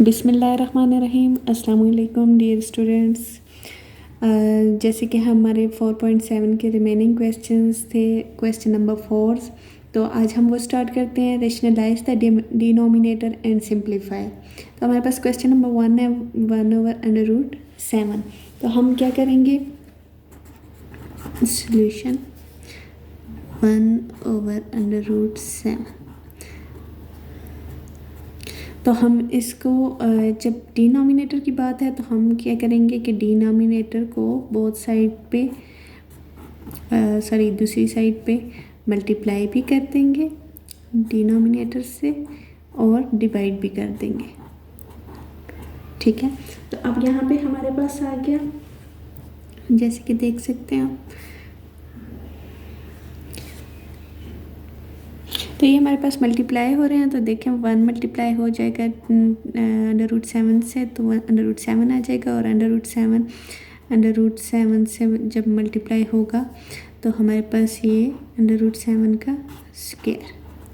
बिस्मिल्लाहिर्रहमानिर्रहीम। अस्सलाम वालेकुम डियर स्टूडेंट्स। जैसे कि हमारे 4.7 के रिमेनिंग क्वेश्चंस थे, क्वेश्चन नंबर 4, तो आज हम वो स्टार्ट करते हैं। Rationalise the denominator and simplify. तो हमारे पास क्वेश्चन नंबर 1 है 1/√7। तो हम क्या करेंगे, सॉल्यूशन 1/√7। तो हम इसको जब डिनोमिनेटर की बात है तो हम क्या करेंगे कि डिनोमिनेटर को बोथ साइड पे दूसरी साइड पे मल्टीप्लाई भी कर देंगे डिनोमिनेटर से और डिवाइड भी कर देंगे। ठीक है, तो अब यहाँ पे हमारे पास आ गया, जैसे कि देख सकते हैं आप। तो ये हमारे पास मल्टीप्लाई हो रहे हैं, तो देखें 1 मल्टीप्लाई हो जाएगा √7 से, तो 1/√7 आ जाएगा। और √7 से जब मल्टीप्लाई होगा तो हमारे पास ये √7 का स्क्वायर।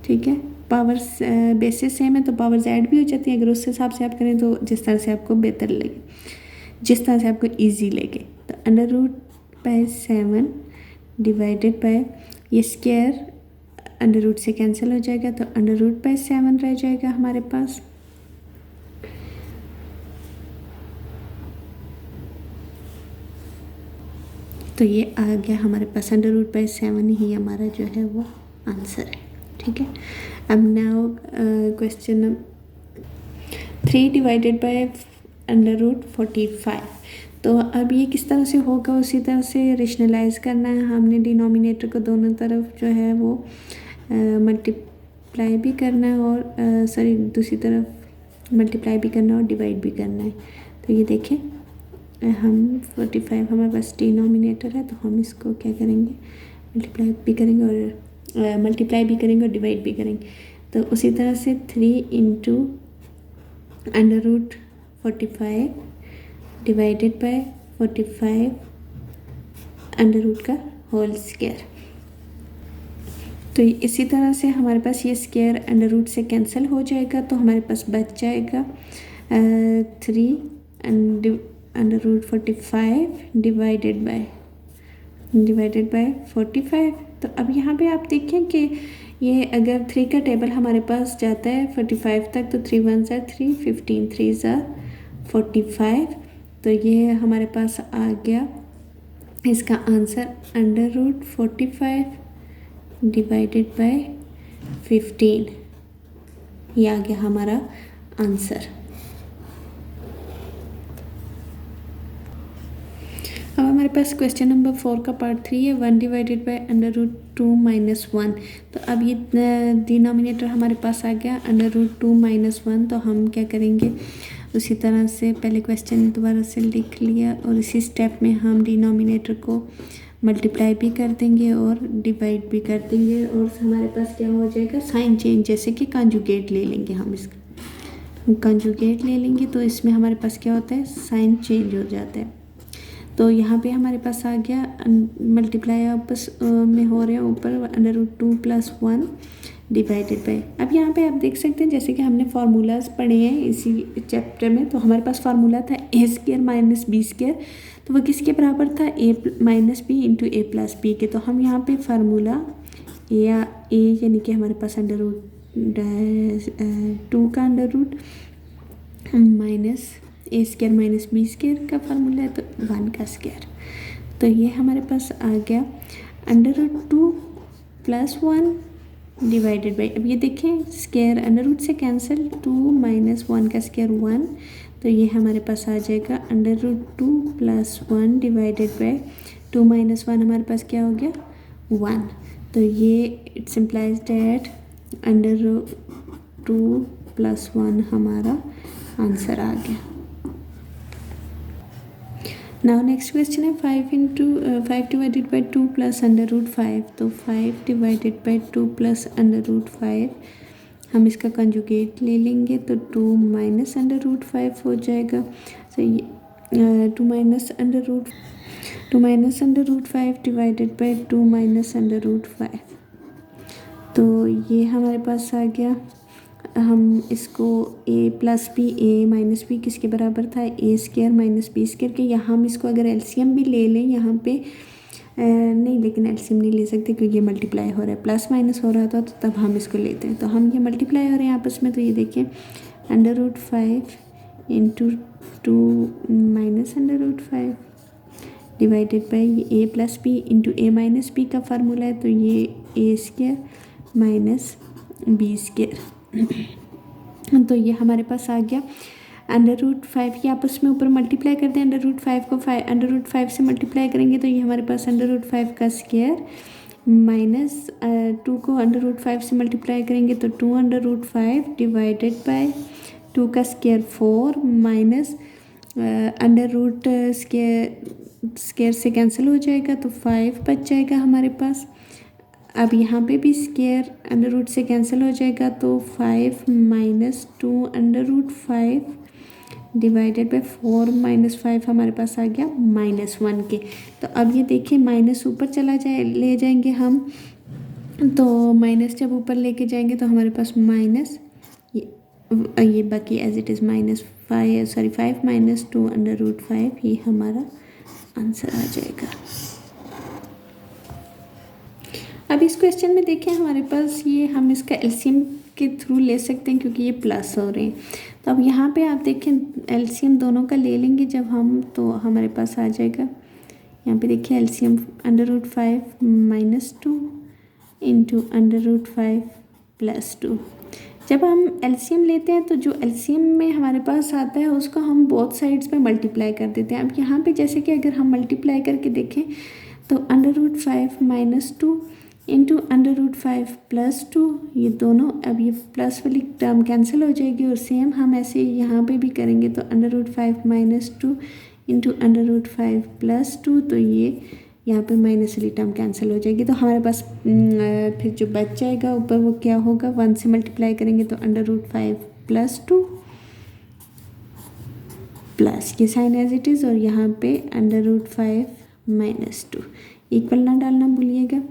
ठीक है, पावर बेसिस सेम है तो पावर्स ऐड भी हो जाती है। अगर उस हिसाब से आप करें तो जिस तरह से आपको बेहतर लगे, जिस तरह से आपको ईजी लगे। तो √7 डिवाइडेड बाय ये स्क्वायर √ से कैंसिल हो जाएगा, तो √7 रह जाएगा हमारे पास। तो ये आ गया हमारे पास √7 ही हमारा जो है वो आंसर है। ठीक है, अब नाउ क्वेश्चन 3 डिवाइडेड बाय √45। तो अब ये किस तरह से होगा, उसी तरह से रेशनलाइज करना है हमने। डिनोमिनेटर को दोनों तरफ जो है वो मल्टीप्लाई भी करना है और दूसरी तरफ मल्टीप्लाई भी करना है और डिवाइड भी करना है। तो ये देखें, हम 45 हमारे पास डिनोमिनेटर है, तो हम इसको क्या करेंगे, मल्टीप्लाई भी करेंगे और डिवाइड भी करेंगे। तो उसी तरह से 3 × √45 डिवाइडेड बाय 45 √ का होल स्क्वायर। तो इसी तरह से हमारे पास ये स्क्वायर √ से कैंसिल हो जाएगा, तो हमारे पास बच जाएगा 3 √45 डिवाइडेड बाय 45। तो अब यहाँ पे आप देखें कि ये अगर 3 का टेबल हमारे पास जाता है 45 तक, तो 3 × 1 = 3, 15 × 3 = 45। तो ये हमारे पास आ गया इसका आंसर √45 डिवाइडेड बाय 15। ये आ गया हमारा आंसर। अब हमारे पास क्वेश्चन नंबर 4 का पार्ट 3 है 1 डिवाइडेड बाय √2 - 1। तो अब ये डिनोमिनेटर हमारे पास आ गया √2 - 1। तो हम क्या करेंगे, उसी तरह से पहले क्वेश्चन दोबारा से लिख लिया और इसी स्टेप में हम डिनोमिनेटर को मल्टीप्लाई भी कर देंगे और डिवाइड भी कर देंगे। और हमारे पास क्या हो जाएगा, साइन चेंज, जैसे कि कंजुगेट ले लेंगे हम इसका, कंजुगेट ले लेंगे तो इसमें हमारे पास क्या होता है, साइन चेंज हो जाता है। तो यहाँ पे हमारे पास आ गया मल्टीप्लाई आपस में हो रहे हैं ऊपर √2 + 1 डिवाइडेड बाय। अब यहाँ पे आप देख सकते हैं, जैसे कि हमने फार्मूलाज पढ़े हैं इसी चैप्टर में, तो हमारे पास फार्मूला था a² - b²। तो वो किसके बराबर था, a - b × a + b के। तो हम यहाँ पे फार्मूला a यानी कि हमारे पास √2 का √ -a² - b² का फार्मूला है, तो 1 का स्क्वायर। तो ये हमारे पास आ गया √2 + 1 डिवाइडेड बाई, अब ये देखें स्क्वायर √ से कैंसिल, 2 - 1 का स्क्वायर 1। तो ये हमारे पास आ जाएगा √2 + 1 डिवाइडेड बाई 2 - 1 हमारे पास क्या हो गया, 1। तो ये इट्स इम्प्लाइज डैट √2 + 1 हमारा आंसर आ गया। नाउ नेक्स्ट क्वेश्चन है 5 डिवाइडेड बाई 2 + √5। तो 5 डिवाइडेड बाई 2 + √5 हम इसका कंजुगेट ले लेंगे, तो 2 - √5 हो जाएगा। तो ये 2 - √5 डिवाइडेड बाई 2 - √5। तो ये हमारे पास आ गया हम इसको ए प्लस बी ए माइनस बी किसके बराबर था, ए स्क्वायर माइनस बी स्क्वायर के। यहाँ हम इसको अगर एलसीएम भी ले लें यहाँ पे नहीं, लेकिन एलसीएम नहीं ले सकते क्योंकि ये मल्टीप्लाई हो रहा है, प्लस माइनस हो रहा था तो तब हम इसको लेते हैं। तो हम ये मल्टीप्लाई हो रहे हैं आपस में, तो ये देखिए √5 into 2 minus √5 divided by a plus b into a minus b का फार्मूला है, तो ये a square minus b square. तो ये हमारे पास आ गया √5 की आपस में ऊपर मल्टीप्लाई करते हैं, √5 को √5 से मल्टीप्लाई करेंगे तो ये हमारे पास √5 का स्क्वायर माइनस 2 को √5 से मल्टीप्लाई करेंगे तो 2√5 डिवाइडेड बाय 2 का स्क्वायर 4 माइनस अंडर स्क्वायर से कैंसिल हो जाएगा तो 5 बच जाएगा हमारे पास। अब यहाँ पे भी स्क्वायर √ से कैंसिल हो जाएगा तो 5 माइनस 2 √5 डिवाइडेड बाई 4 माइनस 5 हमारे पास आ गया -1 के। तो अब ये देखिए माइनस ऊपर चला जाए ले जाएंगे हम, तो माइनस जब ऊपर लेके जाएंगे तो हमारे पास माइनस ये बाकी एज इट इज़ -5 माइनस 2 √5 ये हमारा आंसर आ जाएगा। अब इस क्वेश्चन में देखें हमारे पास ये हम इसका एलसीएम के थ्रू ले सकते हैं क्योंकि ये प्लस हो रहे हैं। तो अब यहाँ पे आप देखें एलसीएम दोनों का ले लेंगे जब हम, तो हमारे पास आ जाएगा यहाँ पे देखिए एलसीएम √5 -2 इंटू √5 +2। जब हम एलसीएम लेते हैं तो जो एलसीएम में हमारे पास आता है उसको हम बोथ साइड्स पे मल्टीप्लाई कर देते हैं। अब यहाँ पे जैसे कि अगर हम मल्टीप्लाई करके देखें तो √5 -2 इंटू √5 +2, ये दोनों अब ये प्लस वाली टर्म कैंसिल हो जाएगी और सेम हम ऐसे यहाँ पे भी करेंगे तो √5 -2 इंटू √5 +2, तो ये यहाँ पे माइनस वाली टर्म कैंसिल हो जाएगी। तो हमारे पास फिर जो बच जाएगा ऊपर वो क्या होगा, 1 से मल्टीप्लाई करेंगे तो √5 +2 प्लस ये साइन एज इट इज़ और यहाँ पे √5 -2 इक्वल ना डालना भूलिएगा।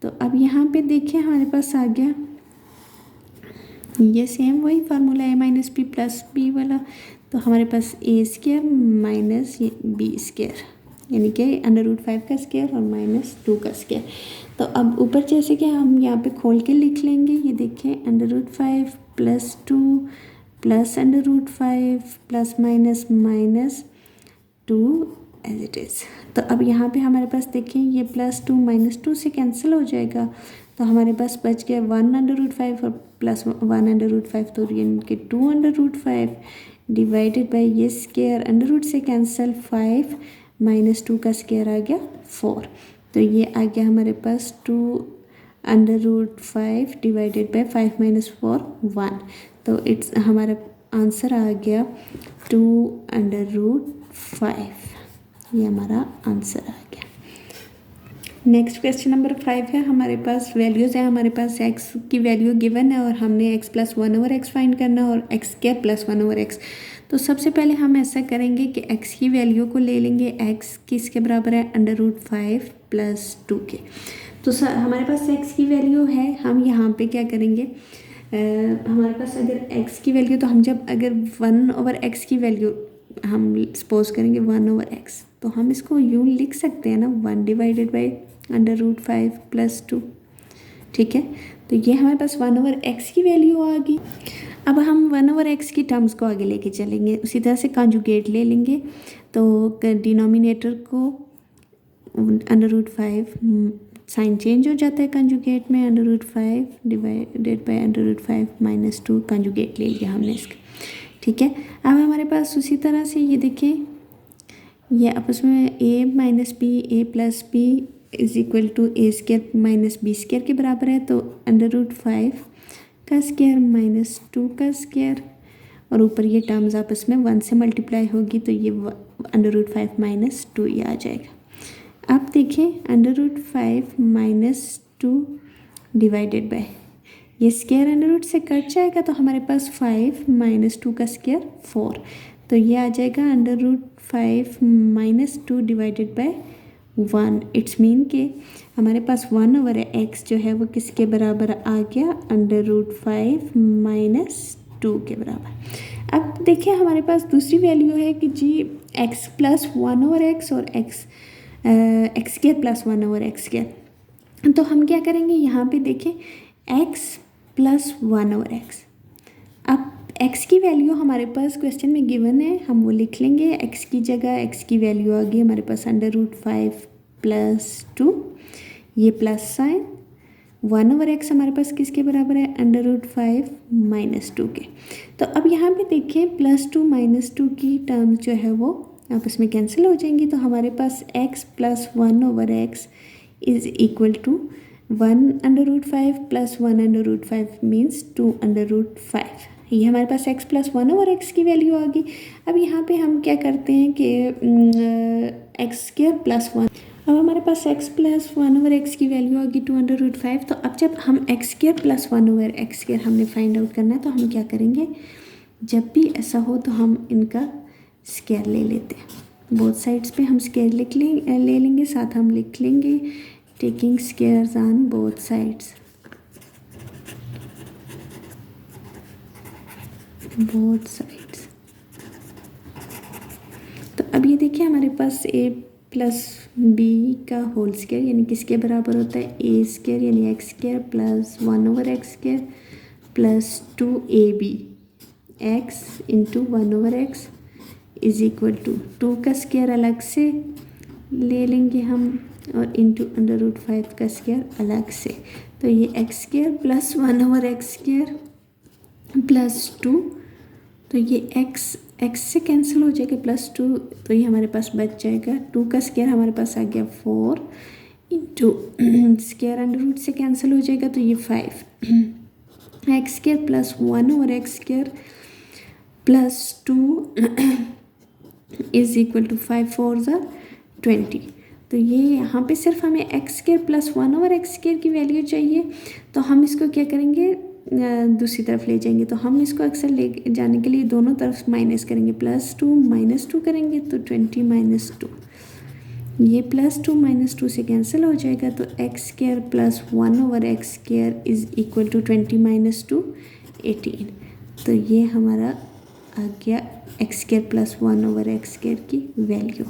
तो अब यहाँ पे देखिए हमारे पास आ गया ये सेम वही formula a minus b plus b वाला, तो हमारे पास a square minus b square यानी कि √5 का स्क्वायर और -2 का स्क्वायर। तो अब ऊपर जैसे कि हम यहाँ पे खोल के लिख लेंगे, ये देखिए √5 +2 plus √5 plus minus -2 as it is. तो अब यहाँ पे हमारे पास देखें ये +2 -2 से कैंसिल हो जाएगा, तो हमारे पास बच गया 1 √5 और +1 √5, तो इनके 2 √5 डिवाइडेड बाई ये स्क्वायर √ से कैंसिल 5 -2 का स्क्वायर आ गया 4, तो ये आ गया हमारे पास 2 √5 डिवाइडेड बाई 5 - 4 1, तो इट्स हमारा आंसर आ गया 2 √5, ये हमारा आंसर आ गया। नेक्स्ट क्वेश्चन नंबर 5 है, हमारे पास वैल्यूज़ हैं, हमारे पास x की वैल्यू गिवन है और हमने x + 1/x फाइंड करना और x क्या + 1/x। तो सबसे पहले हम ऐसा करेंगे कि x की वैल्यू को ले लेंगे, x किसके बराबर है √5 + 2 के। तो हमारे पास x की वैल्यू है, हम यहाँ पे क्या करेंगे, हमारे पास अगर x की वैल्यू, तो हम जब अगर 1/x की वैल्यू हम सपोज करेंगे 1/x, तो हम इसको यूँ लिख सकते हैं ना 1 डिवाइडेड बाई √5 + 2, ठीक है। तो ये हमारे पास 1/x की वैल्यू आ गई। अब हम 1/x की टर्म्स को आगे लेके चलेंगे, उसी तरह से कंजुगेट ले लेंगे, तो डिनोमिनेटर को √5 साइन चेंज हो जाता है कंजुगेट में, √5 डिवाइडेड बाई √5 - 2 कंजुगेट ले लिया हमने इसका, ठीक है। अब हमारे पास उसी तरह से ये देखिए ये आपस में a minus b a plus b is equal to a square minus b square के बराबर है, तो √5 का स्क्वायर -2 का स्क्वायर और ऊपर ये टर्म्स आपस में 1 से मल्टीप्लाई होगी, तो ये √5 - 2 ये आ जाएगा। अब देखें √5 - 2 डिवाइडेड बाय ये स्क्वायर √ से कट जाएगा, तो हमारे पास 5 - 2 का स्क्वायर 4, तो ये आ जाएगा √5 - 2 डिवाइडेड बाय 1। इट्स मीन के हमारे पास 1/x जो है वो किसके बराबर आ गया, √5 माइनस 2 के बराबर। अब देखिए हमारे पास दूसरी वैल्यू है कि जी x प्लस 1/x और x² प्लस 1/x²। तो हम क्या करेंगे, यहाँ पे देखें x प्लस 1/x। अब x की वैल्यू हमारे पास क्वेश्चन में गिवन है, हम वो लिख लेंगे। x की जगह x की वैल्यू आ गई हमारे पास √5 प्लस 2, ये प्लस साइन 1/x हमारे पास किसके बराबर है, √5 माइनस 2 के। तो अब यहाँ पे देखें +2 -2 की टर्म जो है वो आपस में कैंसिल हो जाएंगी। तो हमारे पास x plus 1/x is equal to 1/5 plus 1/5 means 2/5। ये हमारे पास x प्लस 1/x की वैल्यू आ गई। अब यहाँ पे हम क्या करते हैं कि x² प्लस 1, अब हमारे पास x प्लस 1/x की वैल्यू आ गई 2/5। तो अब जब हम x² प्लस 1/x² हमने फाइंड आउट करना है, तो हम क्या करेंगे, जब भी ऐसा हो तो हम इनका स्क्वायर ले लेते हैं। बोथ साइड्स पे हम स्क्वायर ले लेंगे, साथ हम लिख लेंगे taking squares on both sides, both sides. तो अब ये देखिए हमारे पास a प्लस b का होल स्क्वायर यानी किसके बराबर होता है, a² यानी x² plus 1/x² plus 2ab x into 1/x is equal to 2 का स्क्वायर अलग से ले लेंगे हम और इंटू √5 का स्क्वायर अलग से। तो ये x² प्लस 1/x² प्लस 2, तो ये x से कैंसिल हो जाएगा प्लस 2, तो ये हमारे पास बच जाएगा 2 का स्क्वायर हमारे पास आ गया 4 इंटू स्क्वायर √ से कैंसिल हो जाएगा तो ये 5 x² plus 1/x² plus 2 is equal to 5 4 ज़ा 20। तो ये यहाँ पे सिर्फ हमें x² प्लस 1/x² की वैल्यू चाहिए, तो हम इसको क्या करेंगे, दूसरी तरफ ले जाएंगे। तो हम इसको अक्सर ले जाने के लिए दोनों तरफ माइनस करेंगे, +2 -2 करेंगे तो 20 - 2, ये +2 -2 से कैंसिल हो जाएगा। तो x² plus 1/x² is equal to 20 - 2 18। तो ये हमारा आ गया x² प्लस 1/x² की वैल्यू।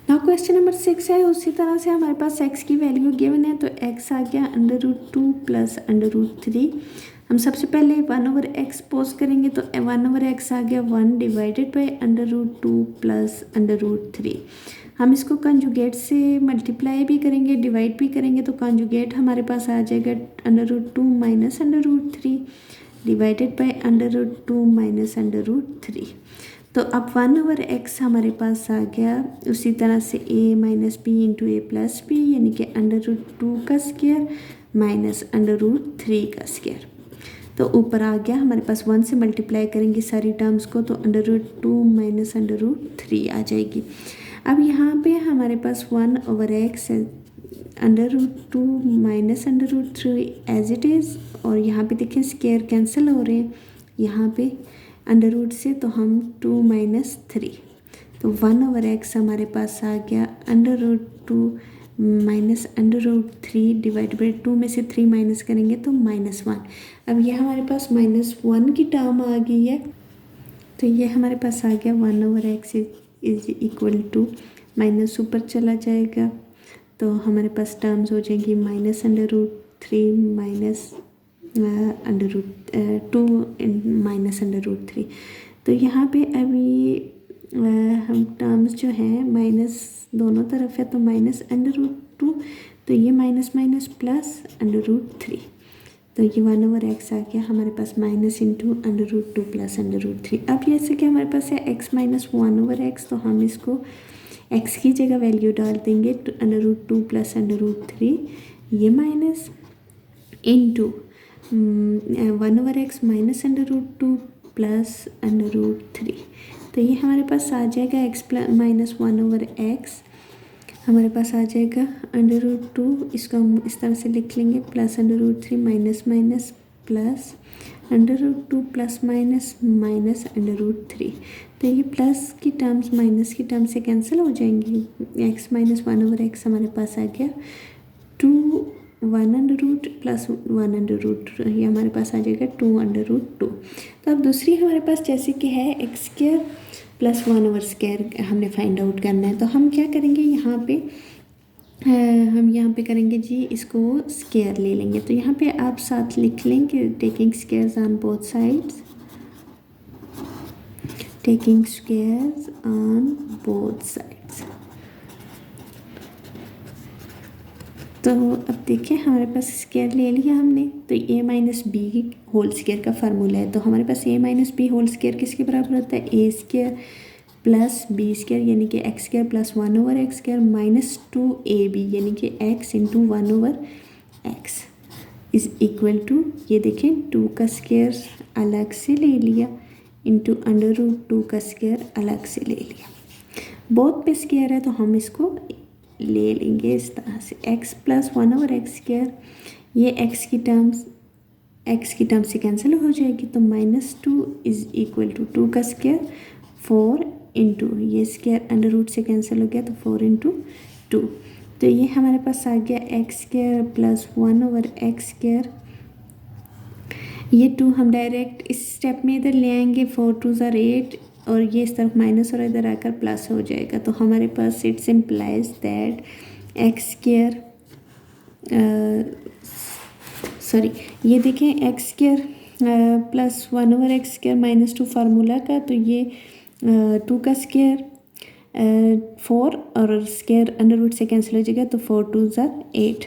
नाउ क्वेश्चन नंबर 6 है, उसी तरह से हमारे पास x की वैल्यू गिवन है। तो x आ गया √2 प्लस √3। हम सबसे पहले 1/x पोज करेंगे, तो 1/x आ गया 1 डिवाइडेड बाई √2 प्लस √3। हम इसको कंजुगेट से मल्टीप्लाई भी करेंगे, डिवाइड भी करेंगे, तो कंजुगेट हमारे पास आ जाएगा √2 माइनस √3 डिवाइडेड बाई √2 माइनस √3। तो अब 1/x हमारे पास आ गया। उसी तरह से a minus b into a plus b यानी कि √2 का स्क्वायर माइनस √3 का स्क्वायर। तो ऊपर आ गया हमारे पास 1 से मल्टीप्लाई करेंगे सारी टर्म्स को, तो √2 माइनस √3 आ जाएगी। अब यहाँ पे हमारे पास 1/x है, √2 माइनस √3 एज इट इज़, और यहाँ पे देखें स्क्वायर कैंसिल हो रहे हैं यहाँ पे √ से, तो हम 2 माइनस 3, तो 1/x हमारे पास आ गया √2 माइनस √3 डिवाइड बाई 2 में से 3 माइनस करेंगे तो -1। अब ये हमारे पास -1 की टर्म आ गई है, तो ये हमारे पास आ गया 1/x is equal to minus ऊपर चला जाएगा, तो हमारे पास टर्म्स हो जाएंगी -√3 माइनस √2 माइनस √3। तो यहाँ पे अभी हम टर्म्स जो हैं माइनस दोनों तरफ है, तो -√2, तो ये माइनस माइनस प्लस √3, तो ये 1/x आ गया हमारे पास माइनस इंटू √2 प्लस √3। अब जैसे कि हमारे पास है x माइनस 1/x, तो हम इसको x की जगह वैल्यू डाल देंगे √2 प्लस √3, ये minus into 1/x minus √2 plus √3। तो ये हमारे पास आ जाएगा x माइनस 1/x हमारे पास आ जाएगा √2, इसको हम इस तरह से लिख लेंगे plus √3 minus minus plus √2 plus minus minus √3। तो ये प्लस की टर्म्स माइनस की टर्म्स से कैंसिल हो जाएंगी। x माइनस 1/x हमारे पास आ गया 2 1 प्लस 1 ये हमारे पास आ जाएगा 2 तो अब दूसरी हमारे पास जैसे कि है x² प्लस 1/² हमने फाइंड आउट करना है। तो हम क्या करेंगे यहाँ पे हम यहाँ पे करेंगे जी, इसको स्केयर ले लेंगे। तो यहाँ पे आप साथ लिख लेंगे taking squares on both sides, taking squares on both sides. तो अब देखिए हमारे पास स्केयर ले लिया हमने। तो a minus b whole square का फार्मूला है। तो हमारे पास a minus b whole square किसके बराबर होता है, a² प्लस b² यानी कि x² plus 1/x² minus 2ab यानी कि x into 1/x is equal to, ये देखें 2 का स्केयर अलग से ले लिया इंटू √2 का स्केयर अलग से ले लिया। बोथ पे स्केयर है तो हम इसको ले लेंगे इस तरह से x प्लस 1/x², ये x की टर्म्स से कैंसिल हो जाएगी। तो -2 इज इक्वल टू 2 का स्केयर 4 इंटू ये स्केयर √रूट से कैंसिल हो गया तो 4 इंटू 2। तो ये हमारे पास आ गया x² प्लस 1/x²। ये 2 हम डायरेक्ट इस स्टेप में इधर ले आएंगे, 4 2 = 8 और ये इस तरफ माइनस और इधर आकर प्लस हो जाएगा। तो हमारे पास it's implies that x², sorry ये देखें x² प्लस 1/x² -2 फार्मूला का, तो ये 2 का स्केयर 4 और स्केयर √रूट से कैंसिल हो जाएगा तो 4 2 = 8।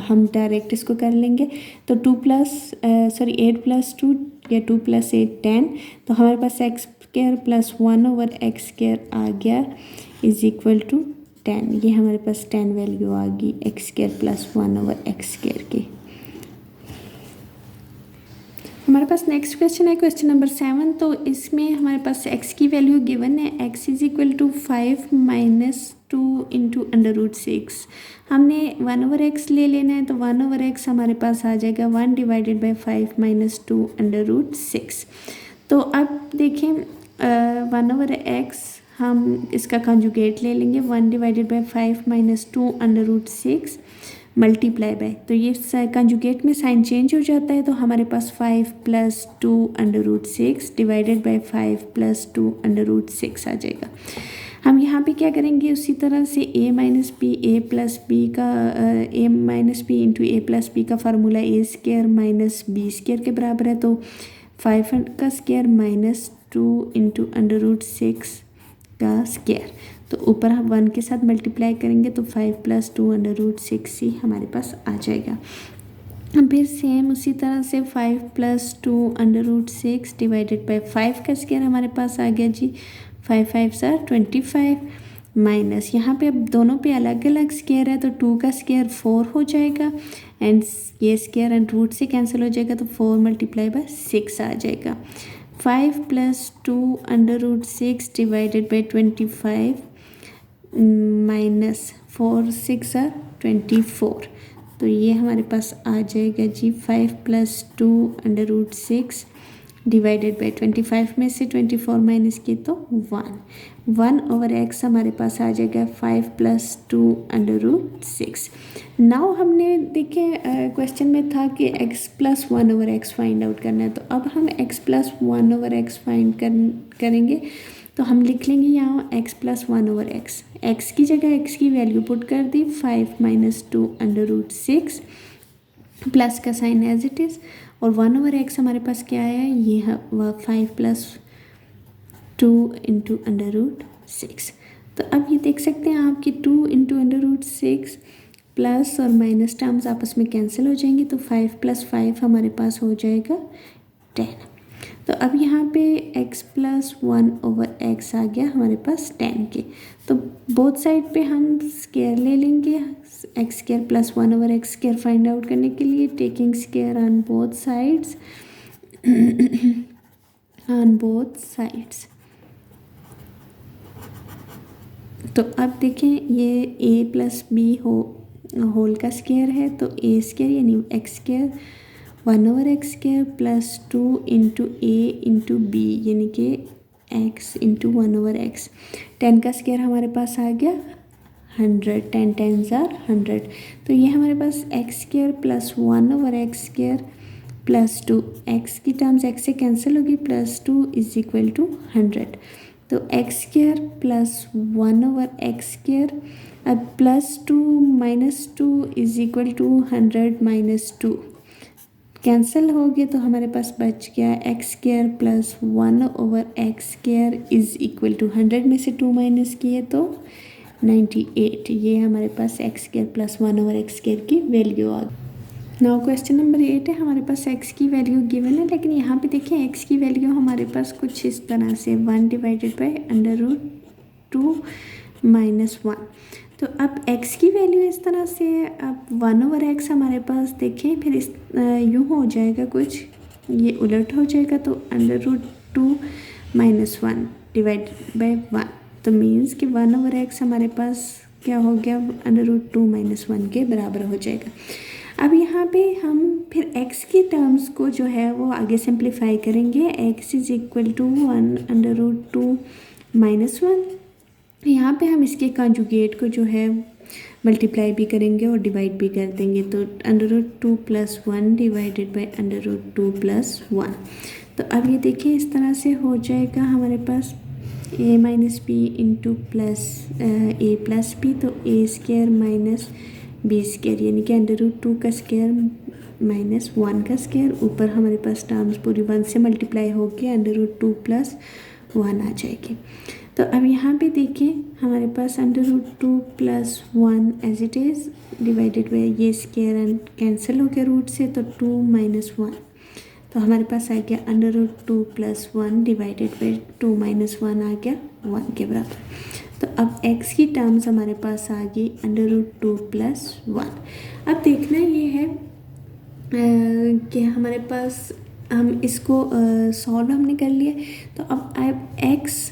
हम डायरेक्ट इसको कर लेंगे। तो 8 प्लस 2 या 2 प्लस 8 10। तो हमारे पास x² प्लस 1/x² आ गया इज इक्वल टू 10। ये हमारे पास 10 वैल्यू आ गई x² प्लस 1/x² की। हमारे पास नेक्स्ट क्वेश्चन है क्वेश्चन नंबर 7। तो इसमें हमारे पास x की वैल्यू गिवन है, x is equal to 5 minus 2 into √6। हमने 1/x ले लेना है। तो 1/x हमारे पास आ जाएगा 1 डिवाइडेड बाई 5 माइनस 2 √6। तो अब देखें 1/x हम इसका कंजुगेट ले लेंगे, 1 divided by 5 minus 2 √6 multiply by, तो ये कंजुगेट में साइन चेंज हो जाता है। तो हमारे पास 5 प्लस 2 √6 डिवाइडेड बाई 5 प्लस 2 √6 आ जाएगा। हम यहाँ पे क्या करेंगे, उसी तरह से a minus b into a plus b का फार्मूला a² माइनस b² के बराबर है। तो 5 का स्केयर माइनस 2 इंटू √6 का स्केयर, तो ऊपर हम 1 के साथ मल्टीप्लाई करेंगे तो 5 प्लस 2 √6 ही हमारे पास आ जाएगा। फिर सेम उसी तरह से 5 प्लस 2 √6 डिवाइडेड बाई 5 का स्केयर हमारे पास आ गया जी 5 5 = 25 माइनस, यहाँ पे अब दोनों पे अलग अलग स्केयर है तो 2 का स्केयर 4 हो जाएगा एंड ये स्केयर एंड रूट से कैंसिल हो जाएगा तो 4 मल्टीप्लाई बाई 6 आ जाएगा। 5 प्लस 2 √6 डिवाइडेड बाई 25 माइनस 4 6 = 24। तो ये हमारे पास आ जाएगा जी 5 प्लस 2 √6 डिवाइडेड बाई 25 में से 24 माइनस की तो 1/x हमारे पास आ जाएगा 5 प्लस 2 √6। नाउ हमने देखे क्वेश्चन में था कि x plus 1/x find out करना है। तो अब हम x प्लस 1/x फाइंड करेंगे। तो हम लिख लेंगे यहाँ x प्लस 1/x, x की जगह x की वैल्यू पुट कर दी 5 माइनस 2 √6 प्लस का साइन एज इट इज़, और 1/x हमारे पास क्या है, ये है 5 प्लस 2 इंटू √6। तो अब ये देख सकते हैं आप कि 2 इंटू √6 प्लस और माइनस टर्म्स आपस में कैंसिल हो जाएंगी। तो 5 प्लस 5 हमारे पास हो जाएगा 10। तो अब यहाँ पे x प्लस 1/x आ गया हमारे पास 10 के। तो बोथ साइड पे हम स्केयर ले लेंगे x² plus 1/x² find out करने के लिए, taking square on both sides तो अब देखें ये a प्लस बी होल का स्केयर है, तो a² यानी x² 1/x² प्लस 2 इंटू ए इंटू बी, यानी कि x इंटू 1/x। 10 का स्क्वायर हमारे पास आ गया 100, 10 10s are 100। तो ये हमारे पास x² plus 1/x² plus 2, x की टर्म्स x से कैंसिल होगी, प्लस 2 इज इक्वल टू 100। तो x² प्लस 1/x², अब plus 2 minus 2 is equal to 100 minus 2, cancel हो गया तो हमारे पास बच गया x² plus 1/x² is equal to 100 में से 2 माइनस किए तो 98। ये हमारे पास x² प्लस 1/x² की वैल्यू आ गई। नाउ क्वेश्चन नंबर 8 है, हमारे पास x की वैल्यू गिवन है, लेकिन यहाँ पे देखिए x की वैल्यू हमारे पास कुछ इस तरह से 1 डिवाइडेड बाई √2 माइनस 1। तो अब x की वैल्यू इस तरह से है, अब 1/x हमारे पास देखें, फिर इस यूँ हो जाएगा कुछ, ये उलट हो जाएगा, तो √2 माइनस 1 डिवाइडेड बाई 1, तो मीन्स कि 1/x हमारे पास क्या हो गया, √2 माइनस 1 के बराबर हो जाएगा। अब यहाँ पे हम फिर x की टर्म्स को जो है वो आगे सिंप्लीफाई करेंगे। x is equal to 1/√2 minus 1। यहाँ पे हम इसके कंजुगेट को जो है मल्टीप्लाई भी करेंगे और डिवाइड भी कर देंगे, तो √2 प्लस 1 डिवाइडेड बाई √2 प्लस 1। तो अब ये देखिए इस तरह से हो जाएगा हमारे पास a minus b into plus a plus b, तो a² माइनस b², यानी कि √2 का स्क्वायर माइनस 1 का स्क्वायर, ऊपर हमारे पास टर्म्स पूरी 1 से मल्टीप्लाई होके √2 प्लस 1 आ जाएगी। तो अब यहाँ पे देखिए हमारे पास √2 plus 1 as it is divided by ये स्क्वायर एंड कैंसिल हो गया रूट से, तो 2 माइनस 1, तो हमारे पास आ गया √2 प्लस 1 डिवाइडेड बाई 2 माइनस 1 आ गया 1 के बराबर। तो अब x की टर्म्स हमारे पास आ गई √2 प्लस 1। अब देखना ये है कि हमारे पास हम इसको सॉल्व हमने कर लिया, तो अब x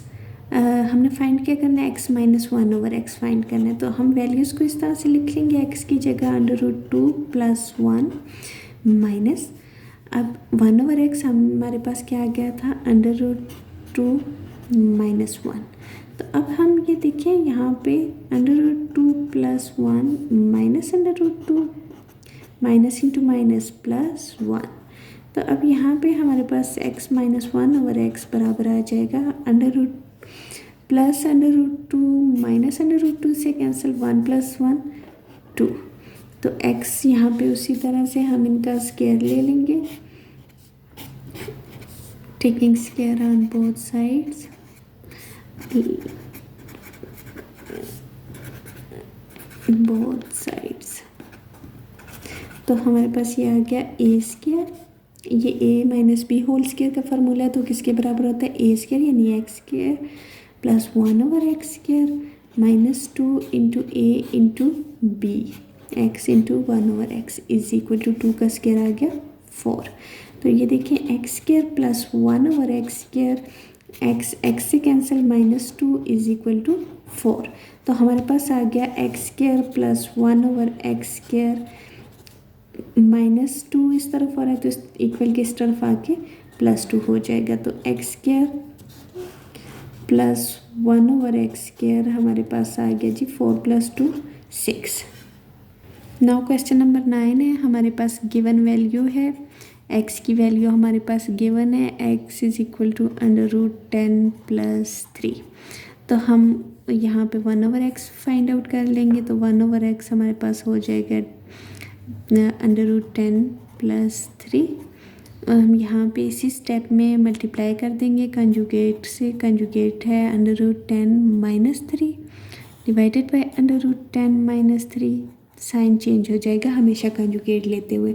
हमने फाइंड क्या करना है, x माइनस 1/x फाइंड करना है। तो हम वैल्यूज़ को इस तरह से लिख लेंगे, x की जगह √2 प्लस 1 माइनस, अब 1/x हमारे पास क्या आ गया था, √2 माइनस 1। तो अब हम ये देखें यहाँ पे √2 plus 1 minus √2 minus into minus plus 1। तो अब यहाँ पे हमारे पास x माइनस 1/x बराबर आ जाएगा प्लस √2 माइनस √2 से कैंसिल 1 प्लस 1 2। तो x यहाँ पे उसी तरह से हम इनका स्क्वायर ले लेंगे, taking square on both sides, both sides. तो हमारे पास ये आ गया a², ये a minus b whole square का फार्मूला है, तो किसके बराबर होता है, a² यानी x² plus 1/x² minus 2 into a into b, x into 1/x is equal to 2 का स्क्वायर आ गया 4। तो ये देखिए x² प्लस 1/x², x से cancel minus 2 is equal to 4। तो हमारे पास आ गया x² प्लस 1/x² माइनस 2 इस तरफ आ रहा है, तो इस इक्वल के इस तरफ आके प्लस 2 हो जाएगा। तो x² प्लस 1/x² हमारे पास आ गया जी 4 प्लस 2 6। नाउ क्वेश्चन नंबर 9 है, हमारे पास गिवन वैल्यू है, x की वैल्यू हमारे पास गिवन है, x is equal to √10 plus 3। तो हम यहाँ पे 1/x फाइंड आउट कर लेंगे, तो 1/x हमारे पास हो जाएगा √10 प्लस 3। हम यहाँ पे इसी स्टेप में मल्टीप्लाई कर देंगे कंजुगेट से, कंजुगेट है √10 minus 3 divided by √10 minus 3, sign change हो जाएगा हमेशा कंजुगेट लेते हुए।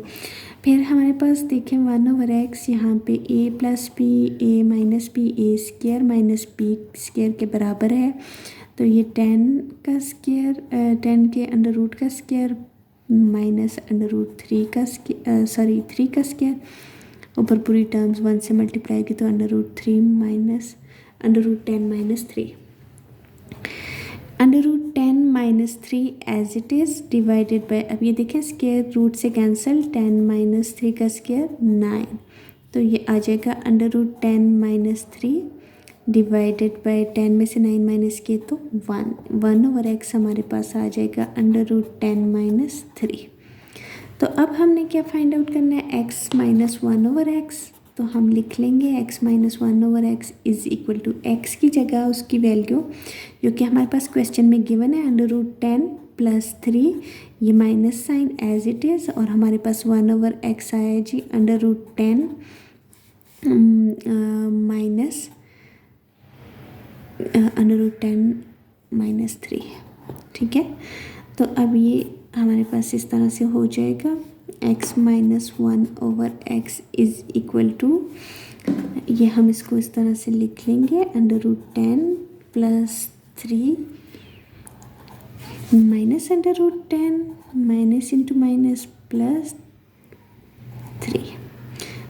फिर हमारे पास देखें 1/x यहाँ पे a plus b, a minus b, a² minus b² के बराबर है, तो ये 10 का स्क्वायर 10 के अंडर रूट का स्क्वायर माइनस √3 का थ्री का स्क्वायर, ऊपर पूरी टर्म्स 1 से मल्टीप्लाई की, तो √3 minus √10 minus 3। √10 - 3 as it is divided by, अब ये देखें स्क्वायर रूट से कैंसिल, 10 - 3 का स्क्वायर 9, तो ये आ जाएगा √10 - 3 डिवाइडेड बाय 10 में से 9 माइनस किए तो 1/x हमारे पास आ जाएगा √10 - 3। तो अब हमने क्या फाइंड आउट करना है, x - 1/x, तो हम लिख लेंगे x - 1/x is equal to x की जगह उसकी वैल्यू जो कि हमारे पास क्वेश्चन में गिवन है √10 + 3, ये minus sign as it is, और हमारे पास 1/x आया जी √10 - 3, ठीक है। तो अब ये हमारे पास इस तरह से हो जाएगा x - 1/x is equal to, ये हम इसको इस तरह से लिख लेंगे √10 + 3 -√10 माइनस इंटू माइनस प्लस 3,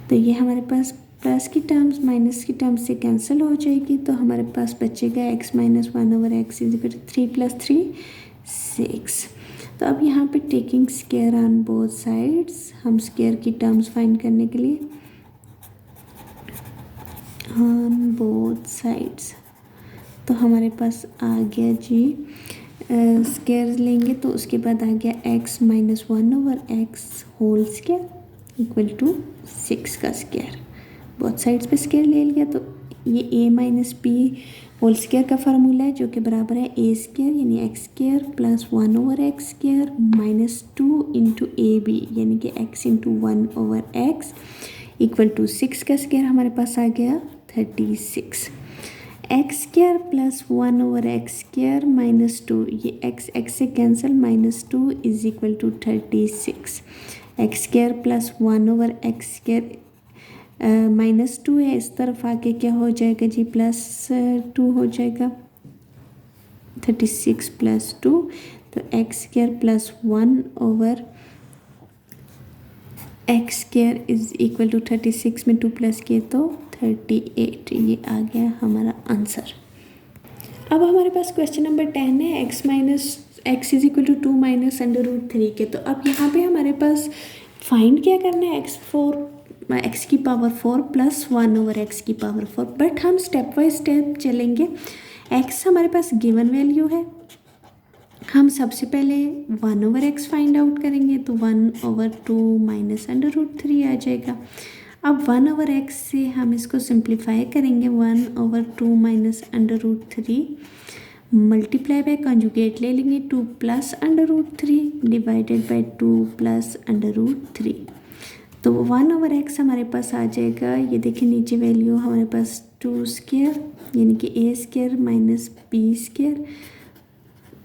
तो ये हमारे पास प्लस की टर्म्स माइनस की टर्म्स से कैंसिल हो जाएगी, तो हमारे पास बचेगा x - 1/x is equal to 3 + 3 6। तो अब यहाँ पे taking square on both sides, हम स्क्वायर की टर्म्स फाइंड करने के लिए ऑन बोथ साइड्स, तो हमारे पास आ गया जी स्क्वायर लेंगे तो उसके बाद आ गया x - 1/x whole square equal to 6 का स्क्वायर, बोथ साइड्स पे स्क्वायर ले लिया, तो ये a - b होल स्क्वायर का फार्मूला है जो कि बराबर है a स्क्वायर यानी x square plus 1/x square -2 into ab यानी कि x into 1/x equal to 6 का स्क्वायर हमारे पास आ गया 36। X square plus 1/x square -2, ये x से cancel -2 is equal to 36। X square plus 1/x square -2 है, इस तरफ आके क्या हो जाएगा जी +2 हो जाएगा, 36 + 2, तो x square plus 1/x square is equal to 36 में 2 प्लस किए तो 38, ये आ गया हमारा आंसर। अब हमारे पास क्वेश्चन नंबर 10 है x is equal to 2 minus √3 के, तो अब यहाँ पे हमारे पास फाइंड क्या करना है, x की पावर 4 प्लस 1/x की पावर 4, बट हम स्टेप बाय स्टेप चलेंगे। x हमारे पास गिवन वैल्यू है, हम सबसे पहले 1/x फाइंड आउट करेंगे, तो 1/2 माइनस √3 आ जाएगा। अब 1/x से हम इसको सिंप्लीफाई करेंगे, 1/2 माइनस √3 मल्टीप्लाई बाय कंजुगेट ले लेंगे 2 प्लस √3 डिवाइडेड बाय 2 प्लस √3, तो 1/x हमारे पास आ जाएगा, ये देखिए नीचे वैल्यू हमारे पास 2 स्क्वायर यानी कि a square minus b square,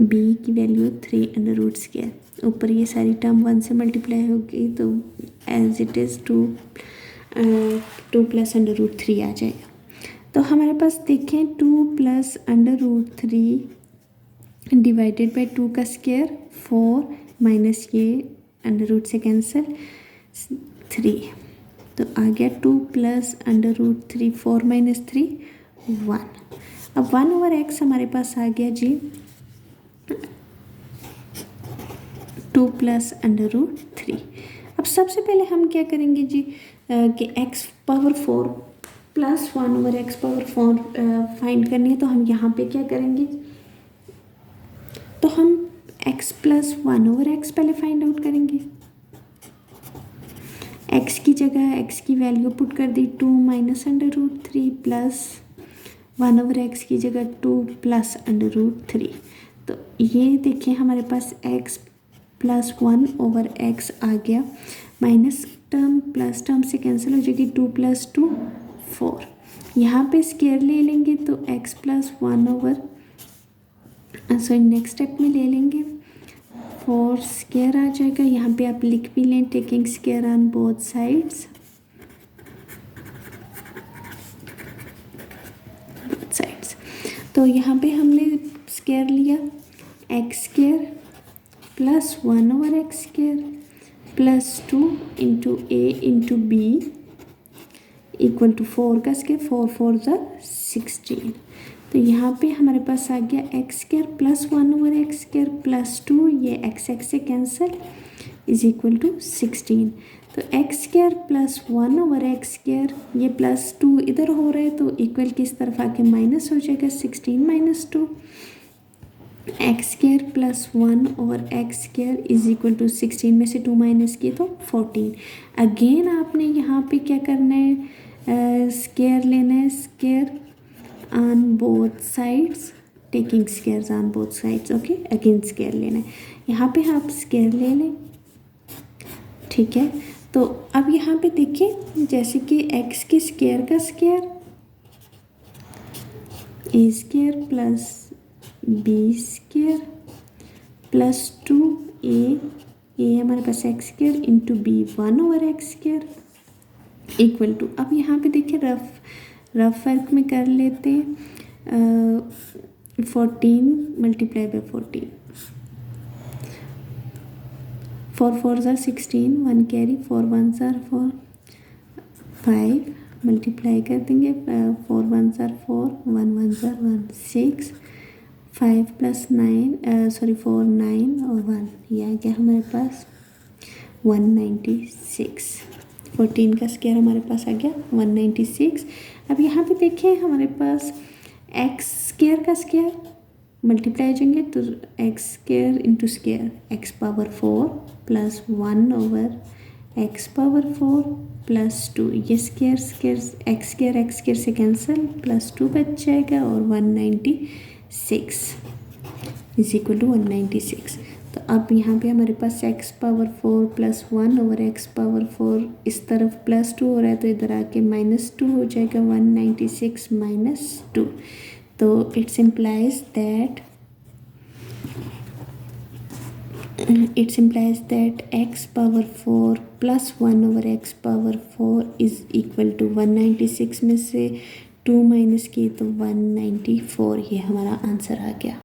b की वैल्यू 3 √ स्क्वायर, ऊपर ये सारी टर्म 1 से मल्टीप्लाई होगी तो एज इट इज़ 2 प्लस √3 आ जाएगा। तो हमारे पास देखें 2 प्लस √3 डिवाइडेड बाय 2 का स्क्वायर 4 माइनस ये √ से कैंसिल 3, तो आ गया 2 प्लस √3 4 माइनस 3 1। अब 1/x हमारे पास आ गया जी 2 प्लस √3। अब सबसे पहले हम क्या करेंगे जी कि x power 4 plus 1/x power 4 find करनी है, तो हम यहाँ पे क्या करेंगे, तो हम x प्लस 1/x पहले फाइंड आउट करेंगे। x की जगह x की वैल्यू पुट कर दी 2 माइनस √3 प्लस 1/x की जगह 2 प्लस √3, तो ये देखिए हमारे पास x प्लस 1/x आ गया, माइनस टर्म प्लस टर्म से कैंसिल हो जाएगी, 2 प्लस 2 4, यहाँ पे स्क्वायर ले लेंगे तो x प्लस 1/, नेक्स्ट स्टेप में ले लेंगे 4 स्क्वायर आ जाएगा, यहाँ पे आप लिख भी लें taking square on both sides, तो यहाँ पे हमने स्क्वायर लिया x square plus 1/x square plus 2 into a into b equal to 4 का स्क्वायर, 4 4 ज़ा 16, तो तो यहाँ पे हमारे पास आ गया x square plus 1/x² plus 2, ये एक्स से कैंसिल, इज इक्वल टू 16। तो एक्स स्क्वायर प्लस 1/x², ये प्लस 2 इधर हो रहा है तो इक्वल किस तरफ आके माइनस हो जाएगा, 16 - 2। X square plus 1/x² is equal to 16 में से 2 माइनस किए तो 14। अगेन आपने यहाँ पे क्या करना है, स्क्वायर लेना है, square on both sides, taking squares on both sides, okay. Again square लेना है, यहाँ पे आप स्क्वायर ले लें, ठीक है। तो अब यहाँ पे देखिए, जैसे कि एक्स के स्क्वायर का square a square plus b square plus 2a हमारे पास x square into b 1/x² equal to, अब यहाँ पे देखिए रफ वर्क में कर लेते हैं, 14 × 14, 4 4s are 16, 1 carry, 4 1s are 4, 5 multiply कर देंगे, 4 1s are 4, 1 1s are 1, 6, 5 + 9 4 9 और 1, ये आ गया हमारे पास 196। 14 का स्क्वायर हमारे पास आ गया 196। अब यहाँ पे देखिए हमारे पास एक्स स्क्वायर का स्क्वायर मल्टीप्लाई जाएंगे तो x square into square, x power 4 plus 1/x power 4 plus 2, ये स्क्वायर स्क्वायर एक्स स्क्वायर से कैंसिल, प्लस 2 बच जाएगा और 196 इज इक्वल टू 196। तो अब यहाँ पे हमारे पास x power 4 plus 1/x power 4 इस तरफ प्लस 2 हो रहा है तो इधर आके -2 हो जाएगा, 196 - 2। तो it's implies that x power 4 plus 1/x power 4 is equal to 196 में से 2 माइनस किए तो 194, ये हमारा आंसर आ गया।